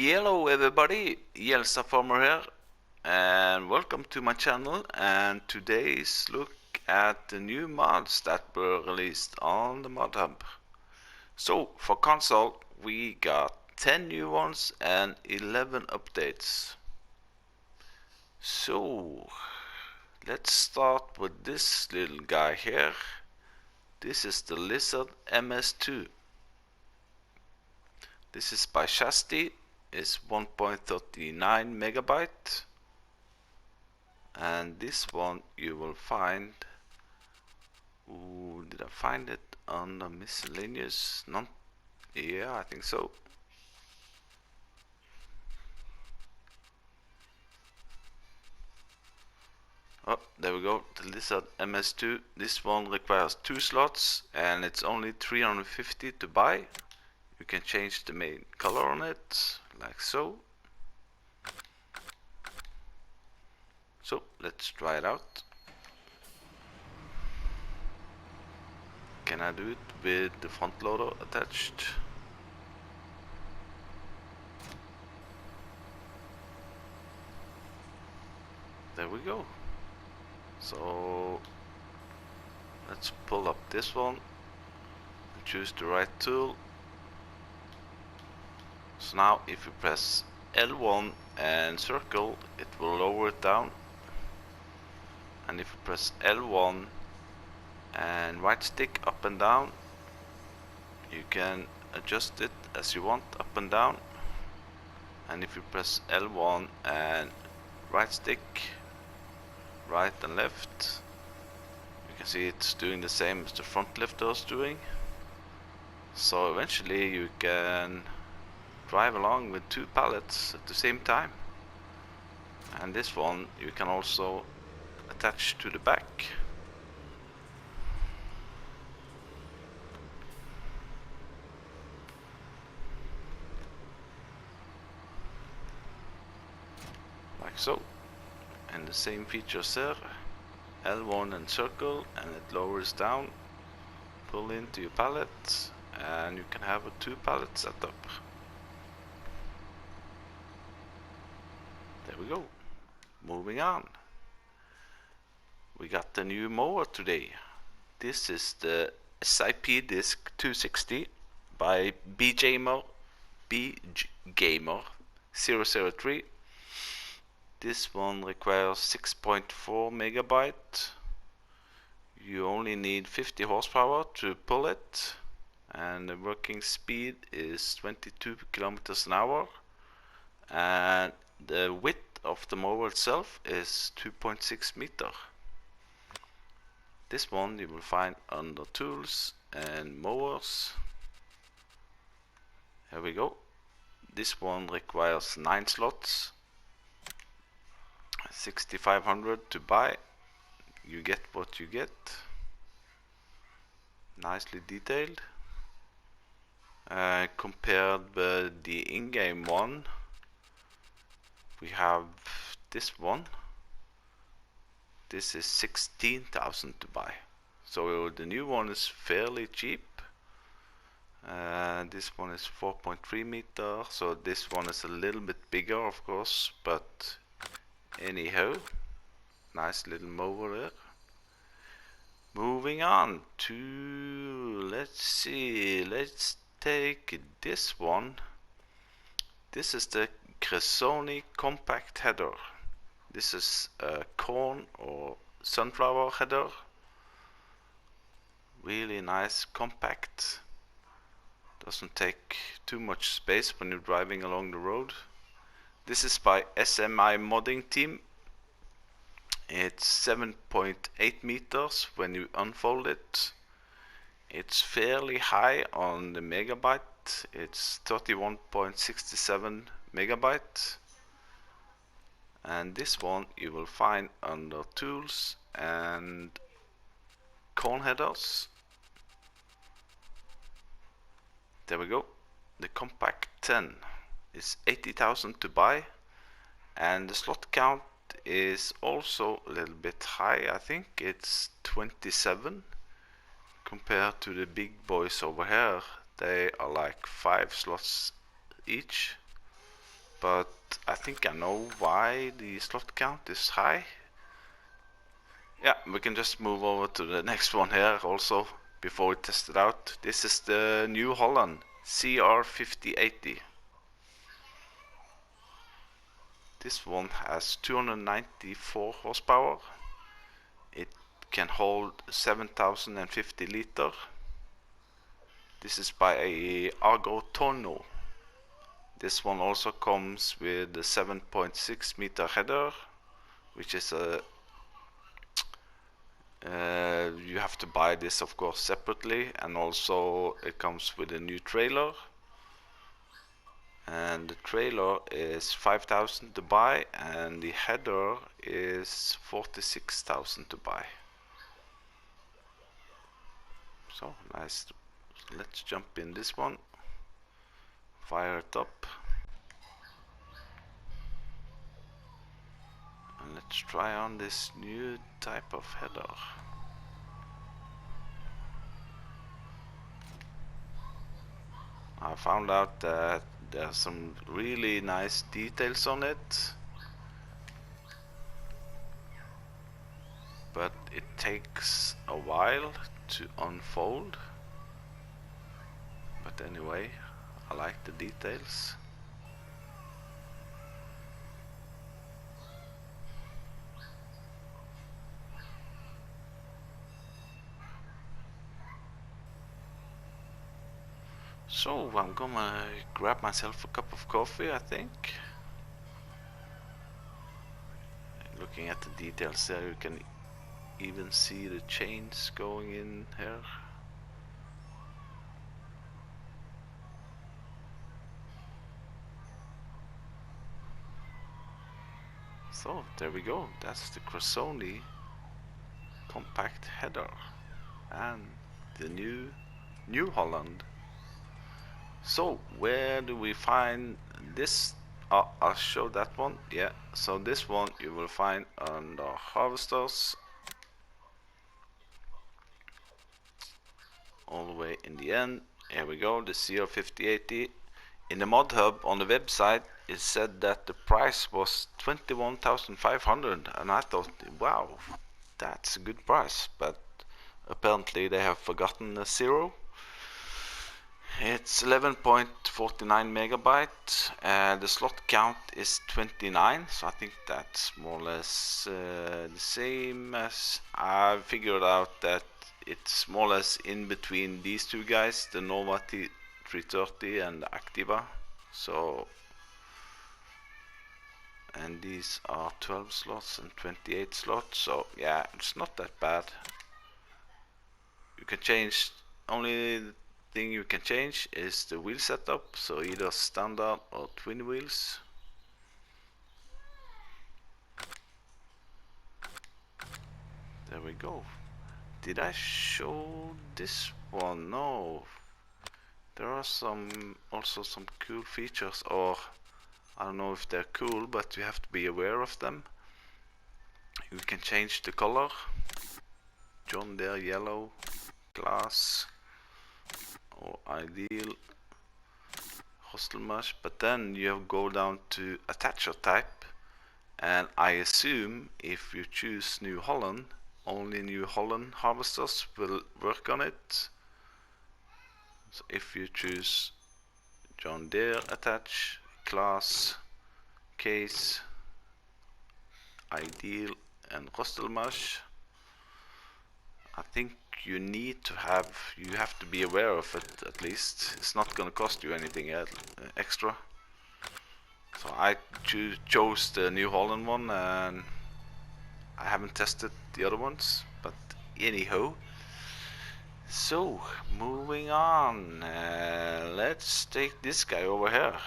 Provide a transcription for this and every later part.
Hello everybody, Yelsa Farmer here, and welcome to my channel. And today's look at the new mods that were released on the mod hub. So for console we got 10 new ones and 11 updates. So let's start with this little guy here. This is the Lizard MS2. This is by Shasti. Is 1.39 megabyte, and this one you will find. Ooh, did I find it on the miscellaneous? None. Yeah, I think so. Oh, there we go. The Lizard MS2. This one requires 2 slots, and it's only 350 to buy. You can change the main color on it, like so. So let's try it out. Can I do it with the front loader attached? There we go. So let's pull up this one and choose the right tool. So now if you press L1 and circle, it will lower it down, and if you press L1 and right stick up and down, you can adjust it as you want, up and down. And if you press L1 and right stick, right and left, you can see it's doing the same as the front lifter is doing. So eventually you can drive along with 2 pallets at the same time. And this one you can also attach to the back. Like so. And the same features there. L1 and circle, and it lowers down. Pull into your pallet, and you can have a 2 pallet setup. There we go. Moving on. We got the new mower today. This is the SIP Disc 260 by BGamer 003. This one requires 6.4 megabyte. You only need 50 horsepower to pull it, and the working speed is 22 kilometers an hour, and the width of the mower itself is 2.6 meter. This one you will find under tools and mowers. Here we go. This one requires 9 slots, 6,500 to buy. You get what you get. Nicely detailed. Compared with the in-game one, we have this one. This is 16,000 to buy. So the new one is fairly cheap. This one is 4.3 meter, so this one is a little bit bigger, of course, but anyhow, nice little mower there. Moving on to, let's take this one. This is the Cresoni compact header. This is a corn or sunflower header. Really nice, compact. Doesn't take too much space when you're driving along the road. This is by SMI modding team. It's 7.8 meters when you unfold it. It's fairly high on the megabyte. It's 31.67 megabyte. And this one you will find under tools and corn headers. There we go. The compact 10 is 80,000 to buy, and the slot count is also a little bit high. I think it's 27 compared to the big boys over here. They are like 5 slots each. but I think I know why the slot count is high. Yeah, we can just move over to the next one here also before we test it out. This is the New Holland CR5080. This one has 294 horsepower. It can hold 7,050 liter. This is by a Eurotunnel. This one also comes with a 7.6 meter header, which is a you have to buy this of course separately, and also it comes with a new trailer, and the trailer is 5,000 to buy and the header is 46,000 to buy. So nice. Let's jump in this one, fire it up, and let's try on this new type of header. I found out that there's some really nice details on it, but it takes a while to unfold. But anyway, I like the details. So I'm gonna grab myself a cup of coffee, I think. Looking at the details there, you can even see the chains going in here. So there we go, that's the Cressoni compact header and the New Holland. So where do we find this? I'll show that one. Yeah, so this one you will find under harvesters all the way in the end. Here we go, the CR5080. In the mod hub on the website it said that the price was 21,500, and I thought, wow, that's a good price, but apparently they have forgotten a zero. It's 11.49 megabyte. The slot count is 29, so I think that's more or less the same as I figured out that it's more or less in between these two guys, the Nova T330 and the Activa. So, and these are 12 slots and 28 slots, so yeah, it's not that bad. You can change, only thing you can change is the wheel setup, so either standard or twin wheels. There we go. Did I show this one? No. There are also some cool features, or I don't know if they're cool, but you have to be aware of them. You can change the color. John Deere yellow, glass, or ideal, hostel mesh, but then you go down to attacher type, and I assume if you choose New Holland, only New Holland harvesters will work on it. So if you choose John Deere attach, class, case, ideal, and hostel mesh, I think you have to be aware of it at least. It's not gonna cost you anything extra. So I chose the New Holland one, and I haven't tested the other ones, but anyhow. So moving on, let's take this guy over here.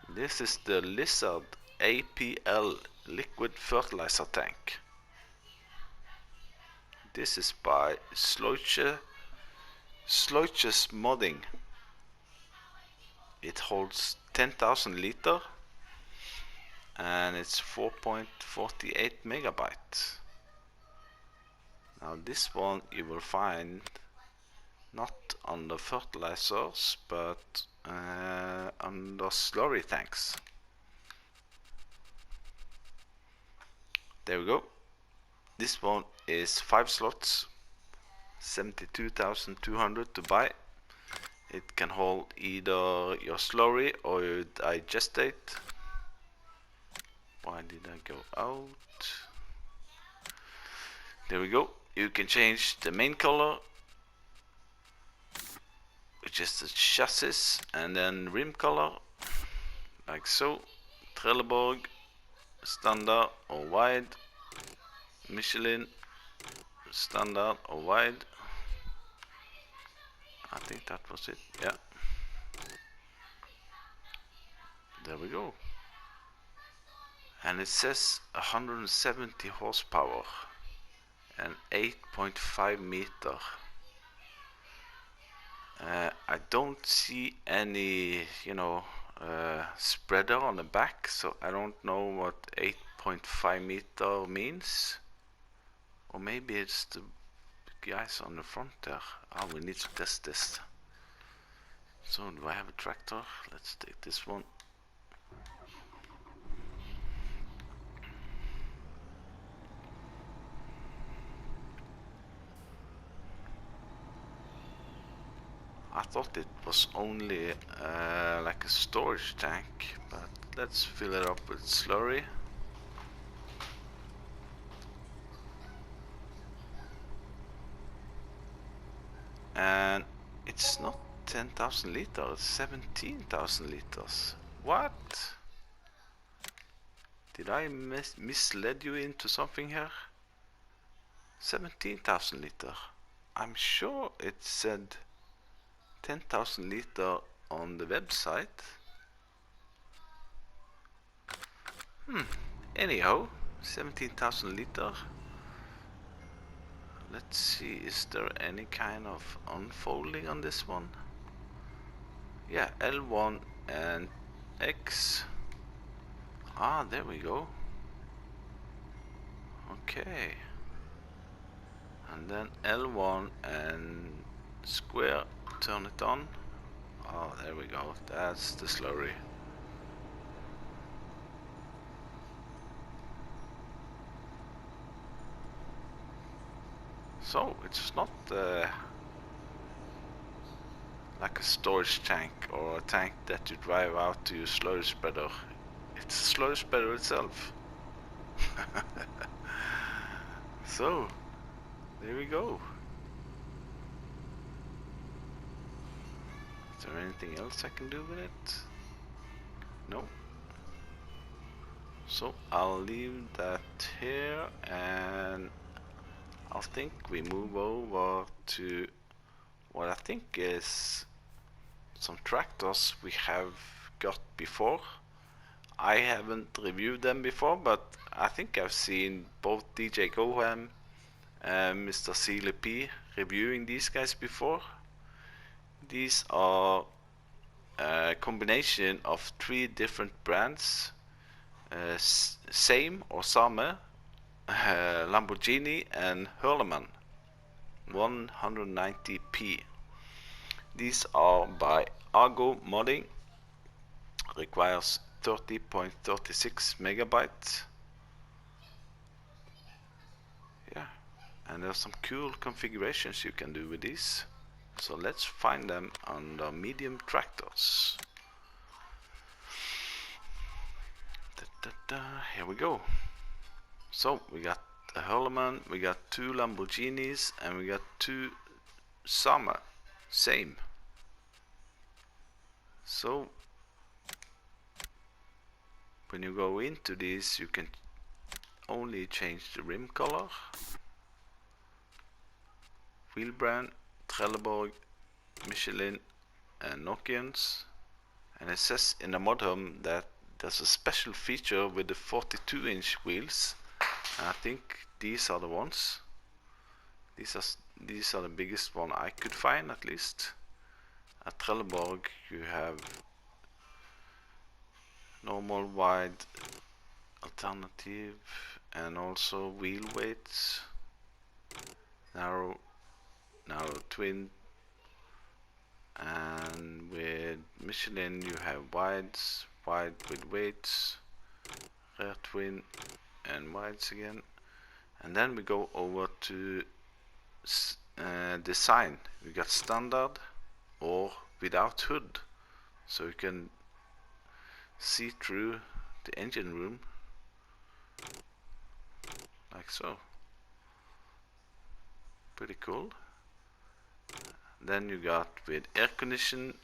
This is the Lizard APL liquid fertilizer tank. This is by Slurry's modding. It holds 10,000 liter and it's 4.48 megabyte. Now this one you will find not under fertilizers, but under slurry tanks. There we go. This one is 5 slots, 72,200 to buy. It can hold either your slurry or your digestate. Why did I go out? There we go. You can change the main color, which is the chassis, and then rim color, like so. Trelleborg, standard or wide. Michelin, standard or wide. I think that was it, yeah. There we go. And it says 170 horsepower and 8.5 meter. I don't see any, spreader on the back, so I don't know what 8.5 meter means. Or maybe it's the guys on the front there. Oh, we need to test this. So, do I have a tractor? Let's take this one. I thought it was only like a storage tank, but let's fill it up with slurry. And it's not 10,000 liters, it's 17,000 liters. What? Did I misled you into something here? 17,000 liter. I'm sure it said 10,000 liter on the website. Anyhow, 17,000 liter. Let's see, is there any kind of unfolding on this one? Yeah, L1 and X. Ah, there we go. Okay. And then L1 and square, turn it on. Oh, there we go. That's the slurry. So it's not like a storage tank or a tank that you drive out to your slurry spreader. It's a slurry spreader itself. So there we go. Is there anything else I can do with it? No. So I'll leave that here, and I think we move over to what I think is some tractors we have got before. I haven't reviewed them before, but I think I've seen both DJ Goham and Mr. Sealy P reviewing these guys before. These are a combination of 3 different brands, same or Same, Lamborghini and Hurleman 190p. These are by Argo Modding, requires 30.36 megabytes. Yeah, and there's some cool configurations you can do with these. So let's find them under medium tractors. Here we go. So we got a Hurleman, we got 2 Lamborghinis, and we got 2 same. So when you go into these, you can only change the rim color, wheel brand, Trelleborg, Michelin and Nokians. And it says in the mod home that there's a special feature with the 42-inch wheels. And I think these are the ones. These are the biggest one I could find, at least. At Trelleborg you have normal, wide, alternative, and also wheel weights, narrow, twin, and with Michelin you have wide with weights, rear twin, and wides again, and then we go over to design. We got standard or without hood, so you can see through the engine room like so. Pretty cool. Then you got with air condition,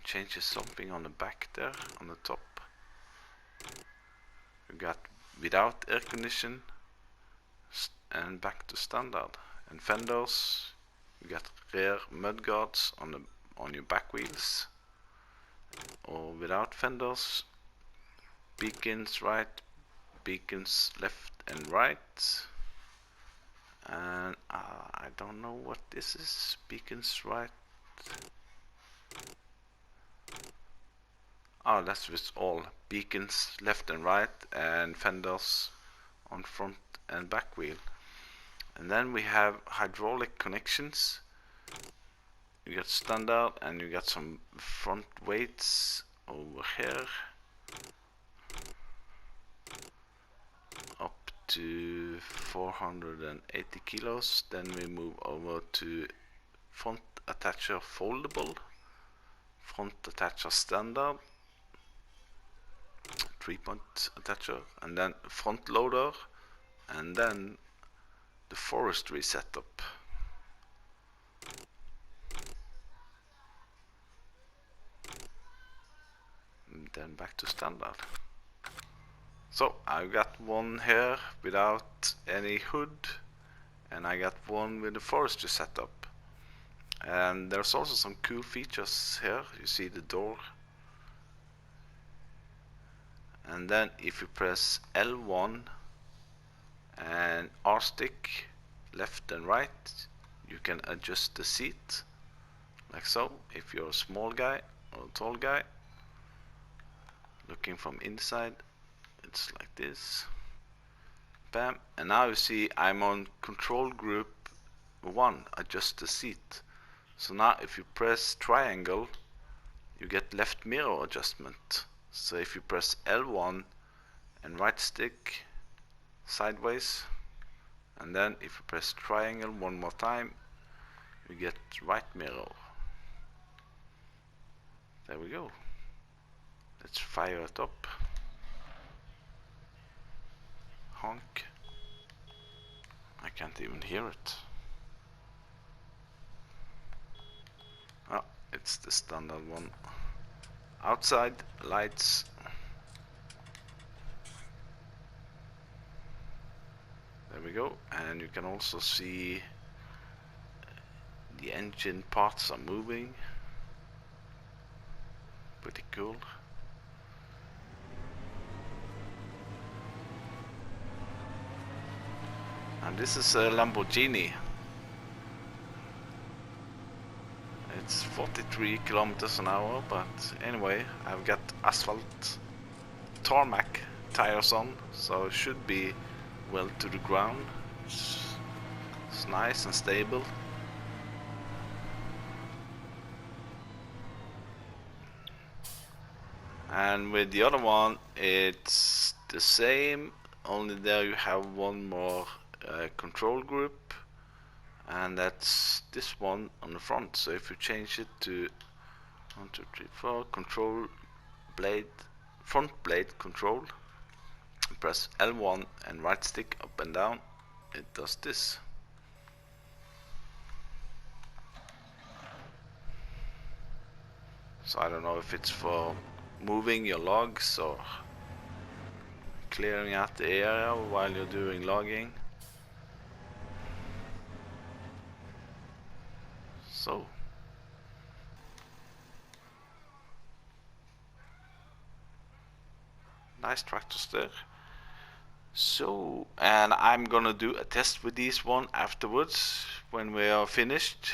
changes something on the back there on the top. You got without air condition and back to standard. And fenders, you got rear mud guards on your back wheels, or without fenders, beacons right, beacons left and right, and I don't know what this is. Beacons right. Oh, that's with all beacons left and right, and fenders on front and back wheel. And then we have hydraulic connections. You got standard, and you got some front weights over here up to 480 kilos. Then we move over to front attacher foldable, front attacher standard, 3-point attacher, and then front loader, and then the forestry setup. And then back to standard. So I got one here without any hood, and I got one with the forestry setup. And there's also some cool features here. You see the door, and then if you press L1 and R stick left and right, you can adjust the seat like so. If you're a small guy or a tall guy looking from inside, it's like this. Bam. And now you see I'm on control group 1, adjust the seat. So now if you press triangle, you get left mirror adjustment. So if you press L1 and right stick sideways, and then if you press triangle one more time, you get right mirror. There we go. Let's fire it up. Honk. I can't even hear it. Oh, it's the standard one. Outside lights. There we go. And you can also see the engine parts are moving. Pretty cool. And this is a Lamborghini. It's 43 kilometers an hour, but anyway, I've got asphalt tarmac tires on, so it should be well to the ground. It's nice and stable. And with the other one, it's the same, only there you have one more control group, and that's this one on the front. So if you change it to 1, 2, 3, 4 control blade, front blade control, press L1 and right stick up and down, it does this. So I don't know if it's for moving your logs or clearing out the area while you're doing logging. So nice tractors there. So, and I'm gonna do a test with this one afterwards when we are finished,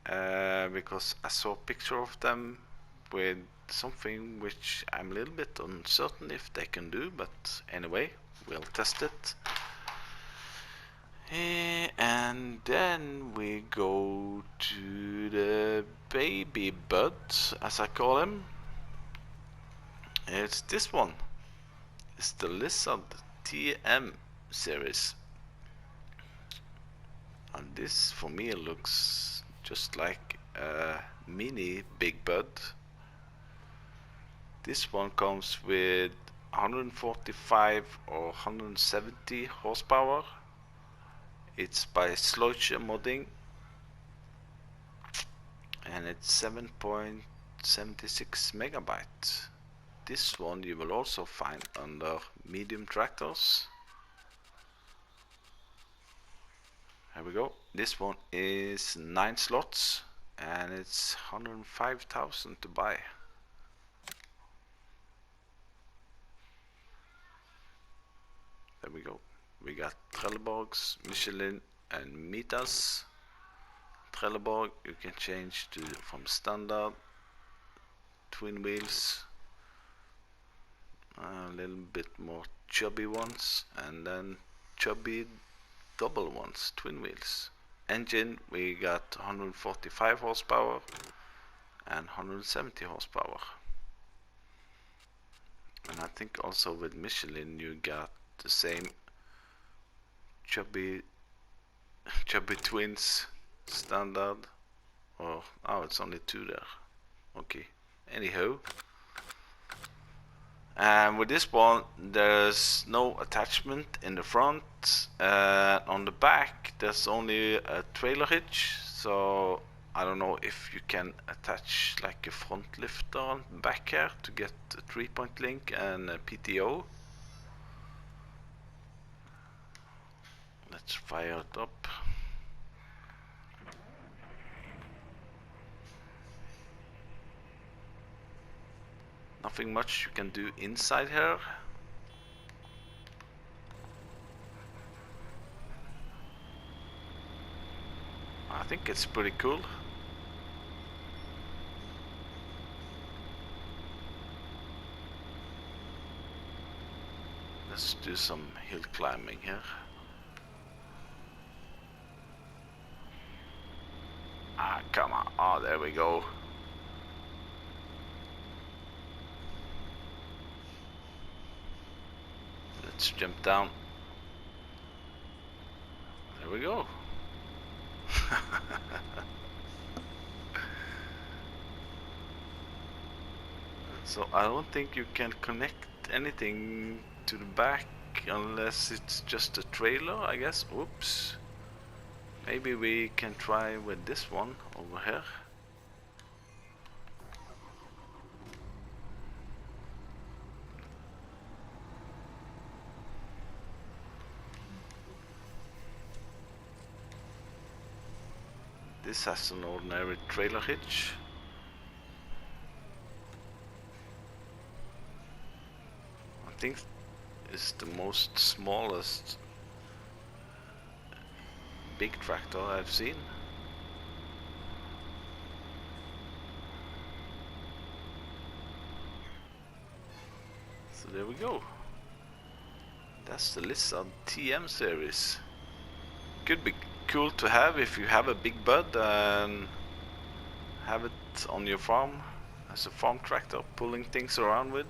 because I saw a picture of them with something which I'm a little bit uncertain if they can do, but anyway, we'll test it. And then we go to the baby bud, as I call him. It's this one. It's the Lizard TM series. And this for me looks just like a mini Big Bud. This one comes with 145 or 170 horsepower. It's by Slurry modding, and it's 7.76 megabytes. This one you will also find under medium tractors. Here we go. This one is 9 slots and it's 105,000 to buy. There we go. We got Trelleborgs, Michelin and Mitas. Trelleborg you can change to from standard, twin wheels, a little bit more chubby ones, and then chubby double ones, twin wheels. Engine we got 145 horsepower and 170 horsepower. And I think also with Michelin you got the same chubby twins standard, or oh, it's only 2 there. Okay, anyhow, and with this one there's no attachment in the front. On the back there's only a trailer hitch, so I don't know if you can attach like a front lifter on the back here to get a 3-point link and a PTO. Let's fire it up. Nothing much you can do inside here. I think it's pretty cool. Let's do some hill climbing here. Ah, come on. Oh, there we go. Let's jump down. There we go. So I don't think you can connect anything to the back unless it's just a trailer, I guess. Oops. Maybe we can try with this one over here. This has an ordinary trailer hitch. I think it's the most smallest big tractor I've seen. So there we go. That's the Lizard TM series. Could be cool to have if you have a big bud and have it on your farm as a farm tractor, pulling things around with.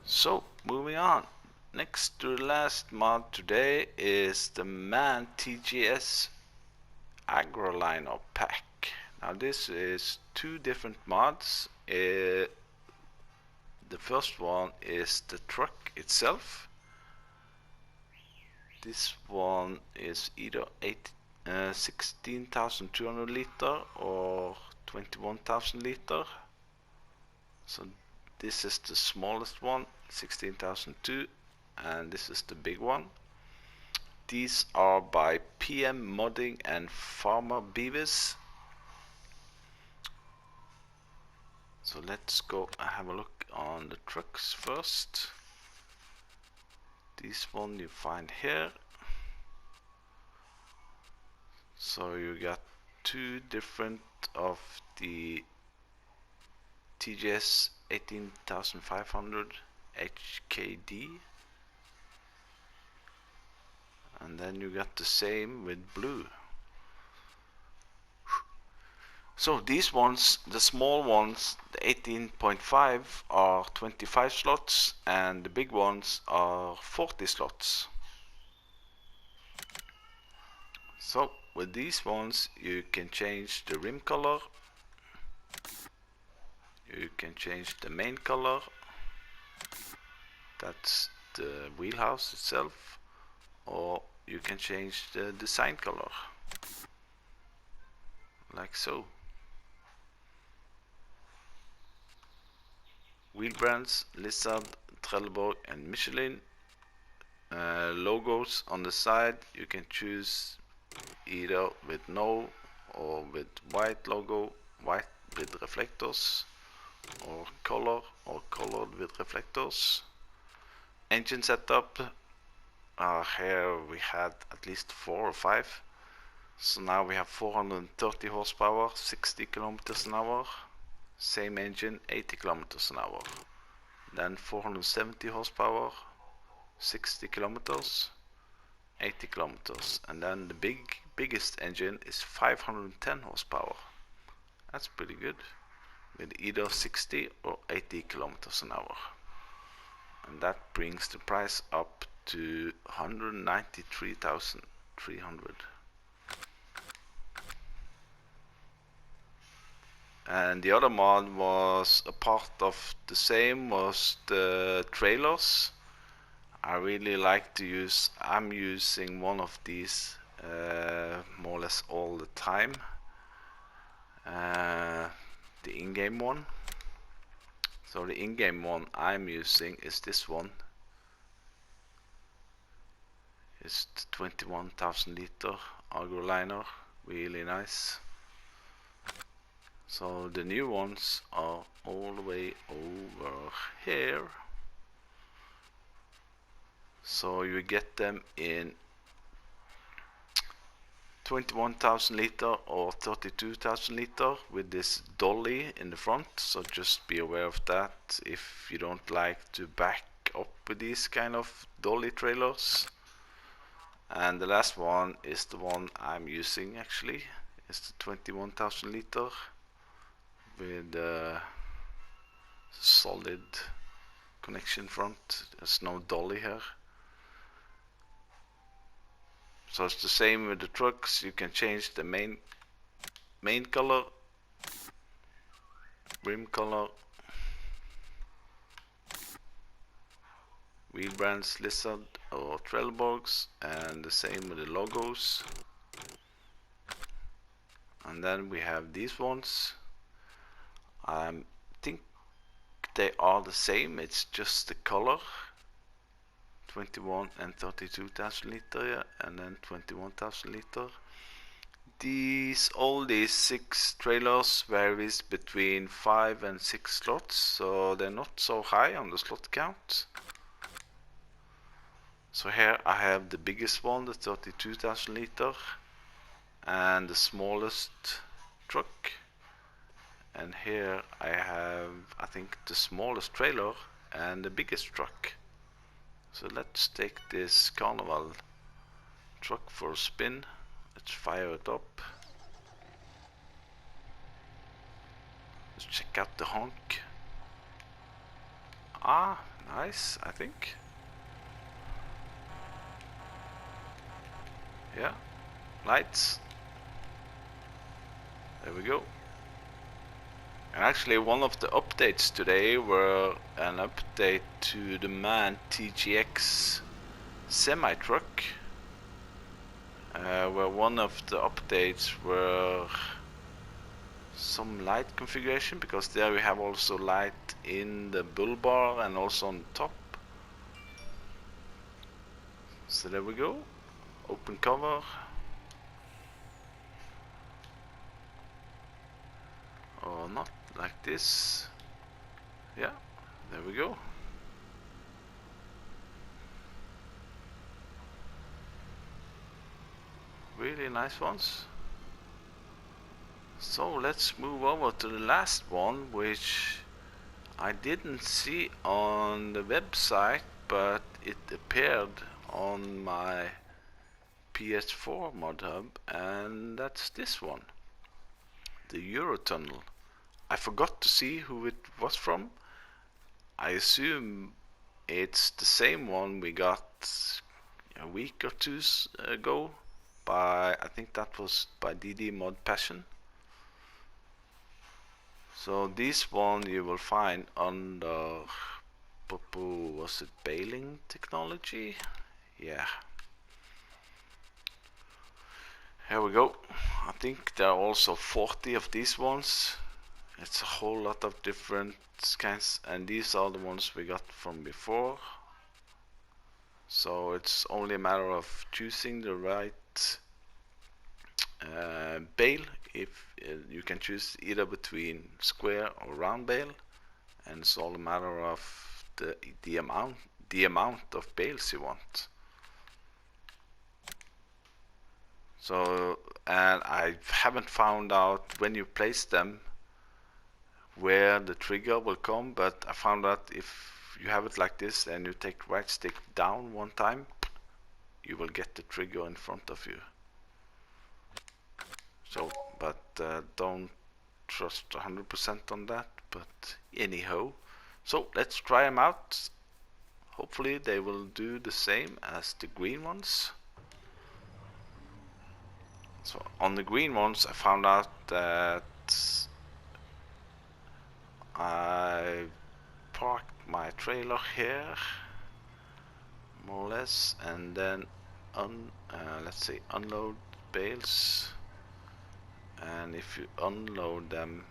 So moving on, next to the last mod today is the Man TGS Agroliner pack. Now this is 2 different mods. The first one is the truck itself. This one is either 16,200 liter or 21,000 liter. So this is the smallest one, 16,002, and this is the big one. These are by PM Modding and Farmer Beavis. So let's go have a look on the trucks first. This one you find here. So you got 2 different of the TGS 18,500 HKD, and then you got the same with blue. So these ones, the small ones, the 18.5 are 25 slots, and the big ones are 40 slots. So with these ones you can change the rim color, you can change the main color, that's the wheelhouse itself, or you can change the design color, like so. Wheel brands, Lizard, Trelleborg and Michelin. Logos on the side, you can choose either with no or with white logo, white with reflectors, or colored with reflectors. Engine setup, here we had at least 4 or 5. So now we have 430 horsepower, 60 kilometers an hour. Same engine, 80 kilometers an hour. Then 470 horsepower, 60 kilometers, 80 kilometers. And then the biggest engine is 510 horsepower. That's pretty good, with either 60 or 80 kilometers an hour. And that brings the price up to 193,300. And the other mod was a part of the same, was the trailers. I really like to use, I'm using one of these more or less all the time. The in-game one. So the in-game one I'm using is this one. It's the 21,000 liter Agro liner, really nice. So the new ones are all the way over here. So you get them in 21,000 liter or 32,000 liter with this dolly in the front. So just be aware of that if you don't like to back up with these kind of dolly trailers. And the last one is the one I'm using actually. It's the 21,000 liter with a solid connection front. There's no dolly here. So it's the same with the trucks. You can change the main color, rim color, wheel brands, Lizard or Trelleborgs, and the same with the logos. And then we have these ones. I think they are the same, it's just the color. 21 and 32,000 liter, yeah, and then 21,000 liter. All these 6 trailers varies between 5 and 6 slots, so they're not so high on the slot count. So here I have the biggest one, the 32,000 liter, and the smallest truck. And here I have, I think, the smallest trailer and the biggest truck. So let's take this Carnival truck for a spin. Let's fire it up. Let's check out the honk. Ah, nice, I think. Yeah, lights. There we go. And actually one of the updates today were an update to the MAN TGX semi-truck, where one of the updates were some light configuration, because there we have also light in the bull bar and also on top. So there we go, open cover. Or not like this. Yeah, there we go. Really nice ones. So let's move over to the last one, which I didn't see on the website, but it appeared on my PS4 mod hub, and that's this one. the Eurotunnel. I forgot to see who it was from. I assume it's the same one we got a week or two ago by, I think that was by DD Mod Passion. So this one you will find under, was it baling technology? Yeah. Here we go. I think there are also 40 of these ones. It's a whole lot of different kinds, and these are the ones we got from before. So it's only a matter of choosing the right bale. If you can choose either between square or round bale, and it's all a matter of the amount of bales you want. So, and I haven't found out when you place them where the trigger will come, but I found out if you have it like this and you take right stick down one time, you will get the trigger in front of you. So, but don't trust 100% on that, but anyhow. So let's try them out. Hopefully they will do the same as the green ones. So on the green ones I found out that I parked my trailer here more or less, and then let's say unload bales, and if you unload them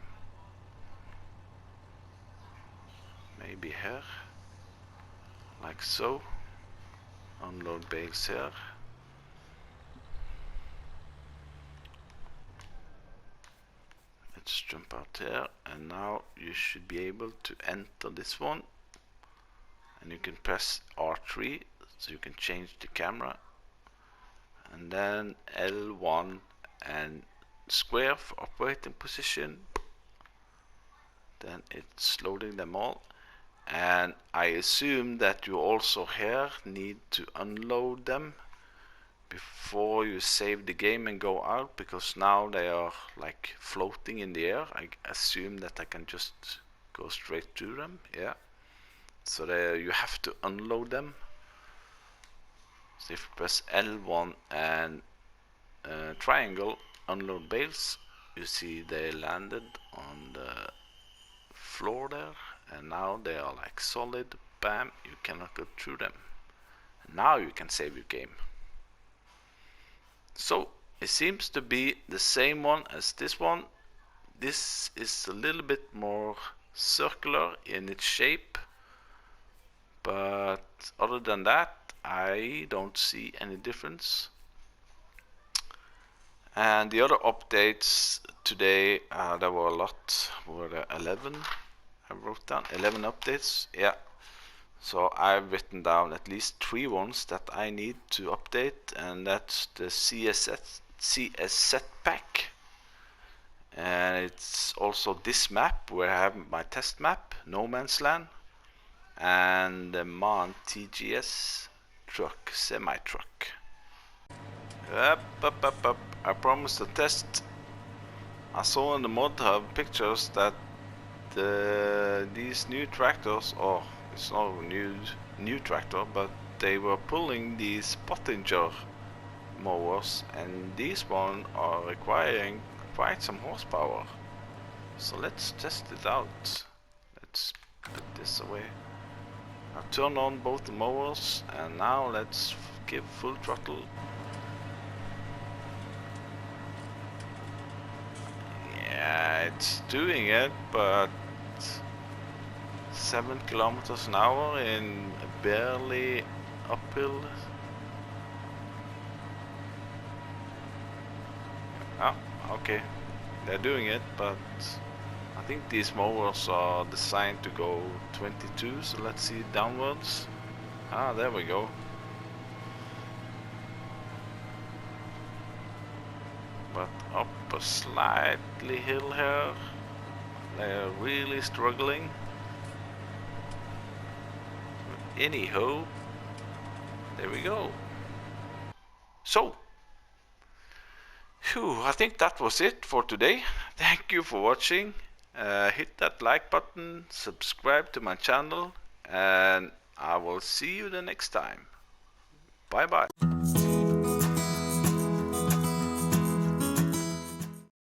maybe here like so, unload bales here. Let's jump out here, and now you should be able to enter this one, and you can press R3 so you can change the camera, and then L1 and square for operating position. Then it's loading them all, and I assume that you also here need to unload them before you save the game and go out, because now they are like floating in the air. I assume that I can just go straight to them. Yeah, so there you have to unload them. So if you press L1 and triangle, unload bales, you see they landed on the floor there, and now they are like solid. Bam, you cannot go through them. Now you can save your game. So it seems to be the same one as this one. This is a little bit more circular in its shape, but other than that I don't see any difference. And the other updates today, there were a lot. Were there 11? I wrote down 11 updates. Yeah. So I've written down at least 3 ones that I need to update, and that's the CS set pack, and it's also this map where I have my test map, No Man's Land, and the MAN TGS truck, semi-truck. Up. I promised a test. I saw in the mod hub pictures that these new tractors, or it's not a new tractor, but they were pulling these Pottinger mowers, and these ones are requiring quite some horsepower. So let's test it out. Let's put this away. I've turned on both the mowers, and now let's give full throttle. Yeah, it's doing it, but 7 kilometers an hour in a barely uphill. Oh, okay, they're doing it, but I think these mowers are designed to go 22, so let's see downwards. Ah, there we go. But up a slightly hill here, they're really struggling. Anyhow, there we go. So Phew, I think that was it for today. Thank you for watching. Hit that like button, subscribe to my channel, and I will see you the next time. Bye bye.